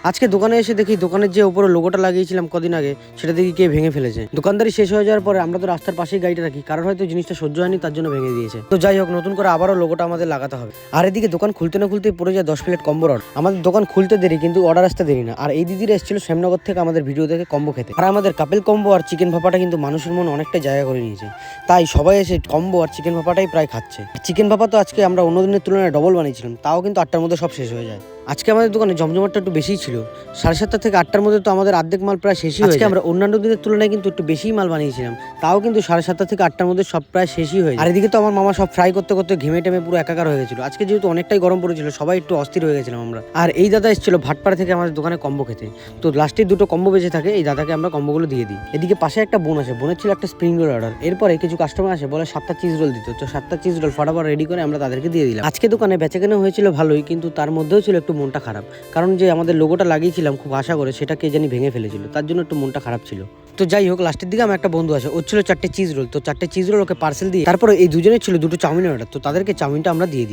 আজকে দোকানে এসে দেখি দোকানের যে উপরে লোগোটা লাগিয়েছিলাম কদিন আগে সেটা দেখি কে ভেঙে ফেলেছে। দোকানদারি শেষ হয়ে যাওয়ার পরে আমরা তো রাস্তার পাশেই গাড়িটা রাখি, কারণ হয়তো জিনিসটা সহ্য হয়নি তার জন্য ভেঙে দিয়েছে। তো যাই হোক, নতুন করে আবারও লোগোটা আমাদের লাগাতে হবে। আর এদিকে দোকান খুলতে না খুলতে পড়ে যায় 10 প্লেট কম্বো অর্ডার। আমাদের দোকান খুলতে দেরি কিন্তু অর্ডার আসতে দেরি না। আর এই দিদিরা এসেছিল শ্যামনগর থেকে আমাদের ভিডিও দেখে কম্বো খেতে। আর আমাদের কাপেল কম্বো আর চিকেন ভাপাটা কিন্তু মানুষের মনে অনেকটা জায়গা করে নিয়েছে, তাই সবাই এসে কম্বো আর চিকেন ভাপাটাই প্রায় খাচ্ছে। চিকেন ভাপা তো আজকে আমরা অন্য দিনের তুলনায় ডবল বানিয়েছিলাম, তাও কিন্তু 8টার মধ্যে সব শেষ হয়ে যায়। আজকে আমাদের দোকানে জমজমাটটা একটু বেশিই ছিল। 7:30 থেকে 8টার মধ্যে তো আমাদের অর্ধেক মাল প্রায় শেষই হয়ে যায়। আমরা অন্যান্য দিনের তুলনায় কিন্তু একটু বেশিই মাল বানিয়েছিলাম, তাও কিন্তু 7:30 থেকে 8টার মধ্যে সব প্রায় শেষই হয়ে যায়। আর এদিকে তো আমার মামা সব ফ্রাই করতে করতে ঘেমে টেমে পুরো একাকার হয়ে গেছিল। আজকে যেহেতু অনেকটাই গরম পড়েছিল, সবাই একটু অস্থির হয়ে গেছিলাম আমরা। আর এই দাদা এসেছিল ভাটপাড়া থেকে আমাদের দোকানে কম্বো খেতে। তো লাস্টে 2টো কম্বো বেঁচে থাকে, এই দাদাকে আমরা কম্বোগুলো দিয়ে দিই। এদিকে পাশে একটা বোন আছে, বোনের ছিল একটা স্প্রিং রোল অর্ডার। এরপরে কিছু কাস্টমার আসে, বলে 7টা চিজ রোল দিত। তো 7টা চিজ রোল ফটাফট রেডি করে আমরা তাদেরকে দিয়ে দিলাম। আজকে দোকানে বেচাকেনা হয়েছিল ভালোই, কিন্তু তার মধ্যেও ছিল একটু মনটা খারাপ, কারণ যে আমাদের লোগোটা লাগিয়েছিলাম খুব আশা করে, সেটা কে জানি ভেঙে ফেলেছিল, তার জন্য একটু মনটা খারাপ ছিল। তো যাই হোক, লাস্টের দিকে আমার একটা বন্ধু আছে, ওর ছিল 4টে চিজ রোল। তো 4টে চিজ রোল ওকে পার্সেল দিয়ে তারপরে এই দুজনের ছিল 2টো চাউমিন অর্ডার। তো তাদেরকে চাউমিনটা আমরা দিয়ে দিই।